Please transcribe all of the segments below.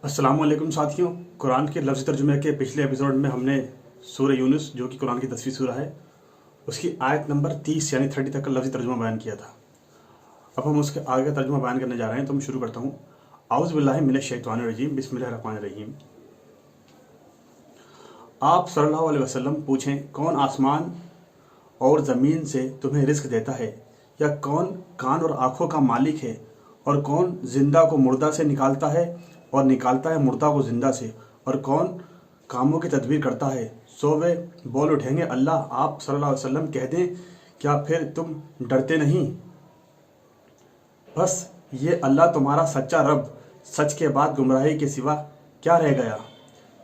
अस्सलाम वालेकुम साथियों। कुरान के लफ्ज़ तर्जुमे के पिछले एपिसोड में हमने सूरह यूनुस, जो कि कुरान की 10वीं सूरह है, उसकी आयत नंबर 30 यानी 30 तक का लफ्ज़ी तर्जुमा बयान किया था। अब हम उसके आगे का तर्जुमा बयान करने जा रहे हैं, तो मैं शुरू करता हूँ। आउज़ु बिल्लाहि मिनश शैतानिर रजीम, बिस्मिल्लाहिर रहमानिर रहीम। आप सल्लल्लाहु अलैहि वसल्लम पूछें, कौन आसमान और ज़मीन से तुम्हें रिस्क देता है, या कौन कान और आँखों का मालिक है, और कौन ज़िंदा को मुर्दा से निकालता है और निकालता है मुर्दा को ज़िंदा से, और कौन कामों की तदबीर करता है। सो वे बोल उठेंगे अल्लाह। आप सल्लल्लाहु अलैहि वसल्लम कह दें, क्या फिर तुम डरते नहीं? बस ये अल्लाह तुम्हारा सच्चा रब, सच के बाद गुमराही के सिवा क्या रह गया?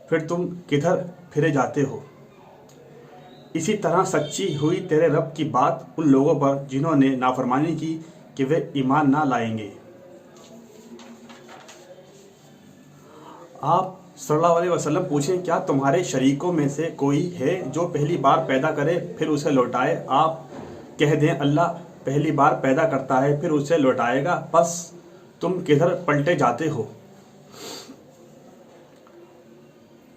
फिर तुम किधर फिरे जाते हो? इसी तरह सच्ची हुई तेरे रब की बात उन लोगों पर जिन्होंने नाफरमानी की कि वे ईमान ना लाएंगे। आप सल्लल्लाहु अलैहि वसल्लम पूछें, क्या तुम्हारे शरीकों में से कोई है जो पहली बार पैदा करे फिर उसे लौटाए? आप कह दें अल्लाह पहली बार पैदा करता है फिर उसे लौटाएगा, बस तुम किधर पलटे जाते हो?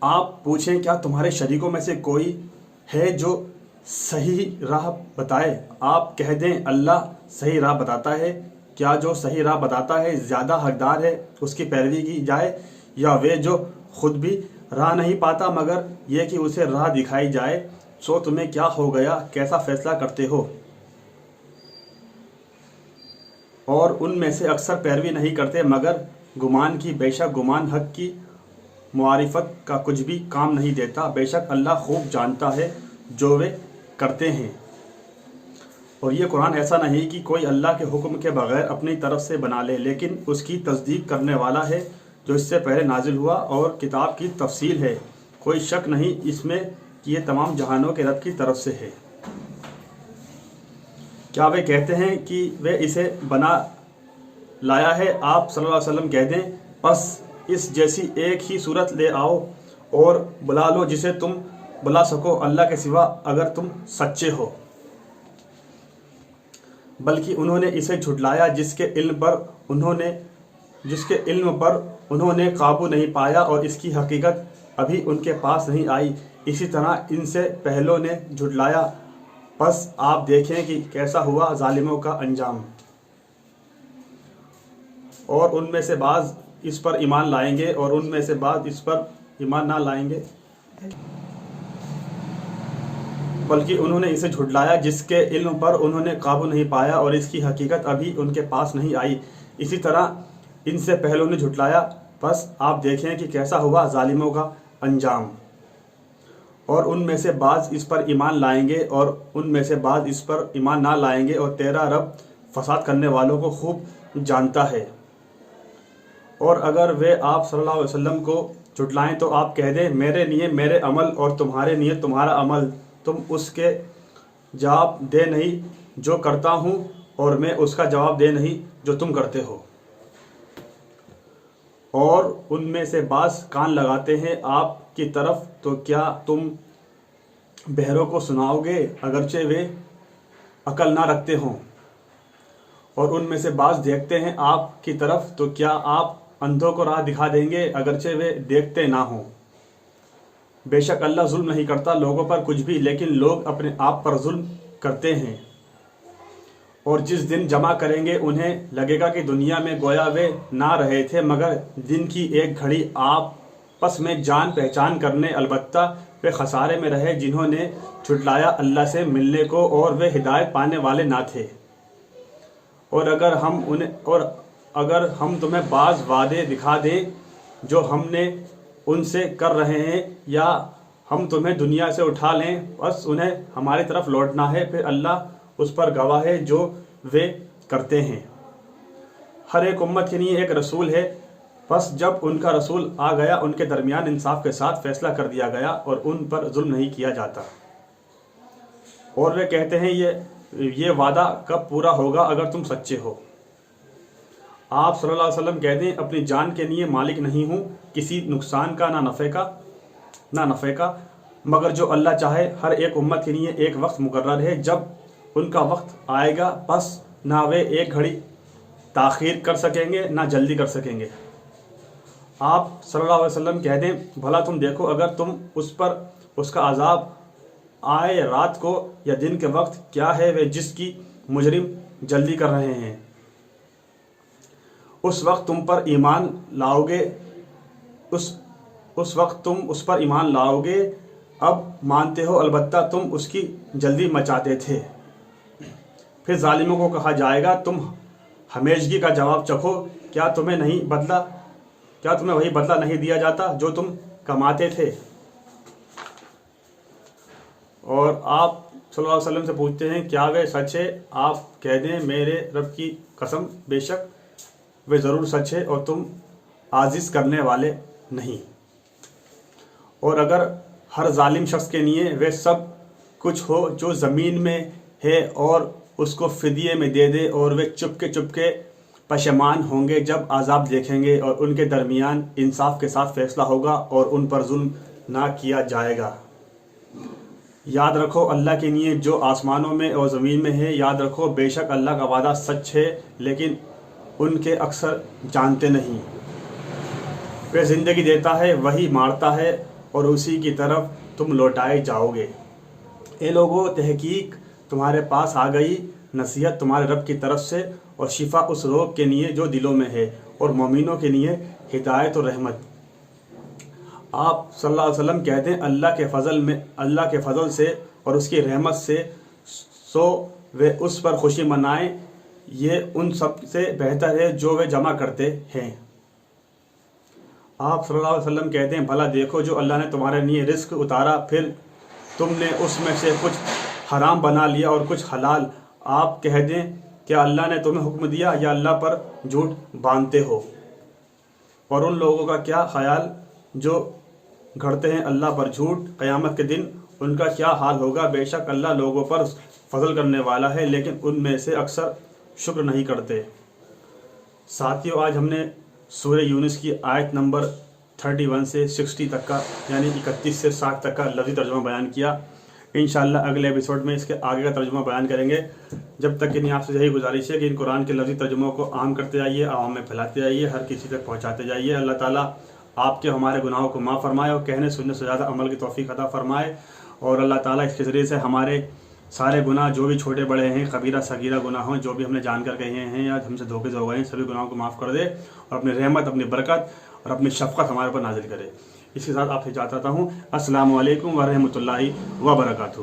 आप पूछें, क्या तुम्हारे शरीकों में से कोई है जो सही राह बताए? आप कह दें अल्लाह सही राह बताता है। क्या जो सही राह बताता है ज़्यादा हकदार है उसकी पैरवी की जाए, या वे जो खुद भी राह नहीं पाता मगर यह कि उसे राह दिखाई जाए? सो तुम्हें क्या हो गया, कैसा फैसला करते हो? और उनमें से अक्सर पैरवी नहीं करते मगर गुमान की। बेशक गुमान हक की मुआरिफत का कुछ भी काम नहीं देता। बेशक अल्लाह खूब जानता है जो वे करते हैं। और ये कुरान ऐसा नहीं कि कोई अल्लाह के हुक्म के बगैर अपनी तरफ से बना ले, लेकिन उसकी तस्दीक करने वाला है जो इससे पहले नाजिल हुआ, और किताब की तफसील है। कोई शक नहीं इसमें कि ये तमाम जहानों के रब की तरफ से है। क्या वे कहते हैं कि वे इसे बना लाया है? आप सल्लल्लाहु अलैहि वसल्लम कह दें, बस इस जैसी एक ही सूरत ले आओ और बुला लो जिसे तुम बुला सको अल्लाह के सिवा, अगर तुम सच्चे हो। बल्कि उन्होंने इसे झुटलाया जिसके इल्म पर उन्होंने काबू नहीं पाया, और इसकी हकीकत अभी उनके पास नहीं आई। इसी तरह इनसे पहलों ने झुटलाया, बस आप देखें कि कैसा हुआ जालिमों का अंजाम। और उनमें से बाज़ इस पर ईमान लाएंगे और उनमें से बाज़ इस पर ईमान ना लाएंगे। बल्कि उन्होंने इसे झुटलाया जिसके इल्म पर उन्होंने काबू नहीं पाया, और इसकी हकीकत अभी उनके पास नहीं आई। इसी तरह इनसे पहलों ने झुटलाया, बस आप देखें कि कैसा हुआ जालिमों का अंजाम। और उनमें से बाज़ इस पर ईमान लाएंगे और उनमें से बाज़ इस पर ईमान ना लाएंगे, और तेरा रब फसाद करने वालों को खूब जानता है। और अगर वे आप सल्लल्लाहु अलैहि वसल्लम को झुटलाएं तो आप कह दें, मेरे लिए मेरे अमल और तुम्हारे लिए तुम्हारा अमल, तुम उसके जवाब दे नहीं जो करता हूँ, और मैं उसका जवाब दे नहीं जो तुम करते हो। और उनमें से बाज़ कान लगाते हैं आपकी तरफ, तो क्या तुम बहरों को सुनाओगे अगरचे वे अकल ना रखते हों? और उनमें से बाज़ देखते हैं आपकी तरफ, तो क्या आप अंधों को राह दिखा देंगे अगरचे वे देखते ना हों? बेशक अल्लाह जुल्म नहीं करता लोगों पर कुछ भी, लेकिन लोग अपने आप पर जुल्म करते हैं। और जिस दिन जमा करेंगे उन्हें लगेगा कि दुनिया में गोया वे ना रहे थे मगर दिन की एक घड़ी आपस में जान पहचान करने, अलबत्ता वे खसारे में रहे जिन्होंने झुटलाया अल्लाह से मिलने को, और वे हिदायत पाने वाले ना थे। और अगर हम तुम्हें बाज़ वादे दिखा दें जो हमने उनसे कर रहे हैं, या हम तुम्हें दुनिया से उठा लें, बस उन्हें हमारी तरफ लौटना है, फिर अल्लाह उस पर गवाह है जो वे करते हैं। हर एक उम्मत के लिए एक रसूल है, बस जब उनका रसूल आ गया उनके दरमियान इंसाफ के साथ फैसला कर दिया गया और उन पर जुल्म नहीं किया जाता। और वे कहते हैं ये वादा कब पूरा होगा अगर तुम सच्चे हो? आप सल्लल्लाहु अलैहि वसल्लम कह दें, अपनी जान के लिए मालिक नहीं हूँ किसी नुकसान का ना नफ़े का, मगर जो अल्लाह चाहे। हर एक उम्मत के लिए एक वक्त मुकर्रर है, जब उनका वक्त आएगा बस ना वे एक घड़ी ताख़ीर कर सकेंगे ना जल्दी कर सकेंगे। آپ صلی اللہ علیہ وسلم کہہ دیں بھلا تم دیکھو اگر تم اس پر اس کا عذاب آئے رات کو یا دن کے وقت کیا ہے وہ جس کی مجرم جلدی کر رہے ہیں، اس وقت تم پر ایمان لاؤ گے، اس وقت تم اس پر ایمان لاؤ گے، اب مانتے ہو البتہ تم اس کی جلدی مچاتے تھے۔ پھر ظالموں کو کہا جائے گا تم ہمیشگی کا جواب چکھو، کیا تمہیں وہی بدلہ نہیں دیا جاتا جو تم کماتے تھے؟ اور آپ صلی اللہ علیہ وسلم سے پوچھتے ہیں کیا وہ سچ ہے؟ آپ کہہ دیں میرے رب کی قسم بے شک وہ ضرور سچ ہے اور تم عاجز کرنے والے نہیں۔ اور اگر ہر ظالم شخص کے لیے وہ سب کچھ ہو جو زمین میں ہے اور اس کو فدیے میں دے دے، اور وہ چپکے پشیمان ہوں گے جب عذاب دیکھیں گے، اور ان کے درمیان انصاف کے ساتھ فیصلہ ہوگا اور ان پر ظلم نہ کیا جائے گا۔ یاد رکھو اللہ کے لیے جو آسمانوں میں اور زمین میں ہے، یاد رکھو بے شک اللہ کا وعدہ سچ ہے لیکن ان کے اکثر جانتے نہیں۔ وہ زندگی دیتا ہے وہی مارتا ہے اور اسی کی طرف تم لوٹائے جاؤ گے۔ اے لوگو تحقیق تمہارے پاس آ گئی نصیحت تمہارے رب کی طرف سے اور شفا اس روگ کے لیے جو دلوں میں ہے اور مومنوں کے لیے ہدایت و رحمت۔ آپ صلی اللہ علیہ وسلم کہتے ہیں اللہ کے فضل سے اور اس کی رحمت سے سو وہ اس پر خوشی منائیں، یہ ان سب سے بہتر ہے جو وہ جمع کرتے ہیں۔ آپ صلی اللہ علیہ وسلم کہتے ہیں بھلا دیکھو جو اللہ نے تمہارے لیے رزق اتارا پھر تم نے اس میں سے کچھ حرام بنا لیا اور کچھ حلال۔ آپ کہہ دیں کیا اللہ نے تمہیں حکم دیا یا اللہ پر جھوٹ باندھتے ہو؟ اور ان لوگوں کا کیا خیال جو گھڑتے ہیں اللہ پر جھوٹ، قیامت کے دن ان کا کیا حال ہوگا؟ بے شک اللہ لوگوں پر فضل کرنے والا ہے لیکن ان میں سے اکثر شکر نہیں کرتے۔ ساتھیو آج ہم نے سورہ یونس کی آیت نمبر 31 سے 60 تک کا یعنی 31 سے 60 تک کا لفظی ترجمہ بیان کیا۔ انشاءاللہ اگلے ایپیسوڈ میں اس کے آگے کا ترجمہ بیان کریں گے۔ جب تک کہ آپ سے یہی گزارش ہے کہ ان قرآن کے لفظی ترجموں کو عام کرتے جائیے، عوام میں پھیلاتے جائیے، ہر کسی تک پہنچاتے جائیے۔ اللہ تعالیٰ آپ کے ہمارے گناہوں کو معاف فرمائے اور کہنے سننے سے زیادہ عمل کی توفیق عطا فرمائے، اور اللہ تعالیٰ اس کے ذریعے سے ہمارے سارے گناہ جو بھی چھوٹے بڑے ہیں، کبیرہ صغیرہ گناہ ہوں، جو بھی ہم نے جان کر کہے ہیں یا ہم سے دھوکے سے ہو گئے ہیں، سبھی گناہوں کو معاف کر دے اور اپنی رحمت، اپنی برکت اور اپنی شفقت ہمارے اوپر نازل کرے۔ اس کے ساتھ آپ سے چاہتا ہوں السلام علیکم ورحمۃ اللہ وبرکاتہ۔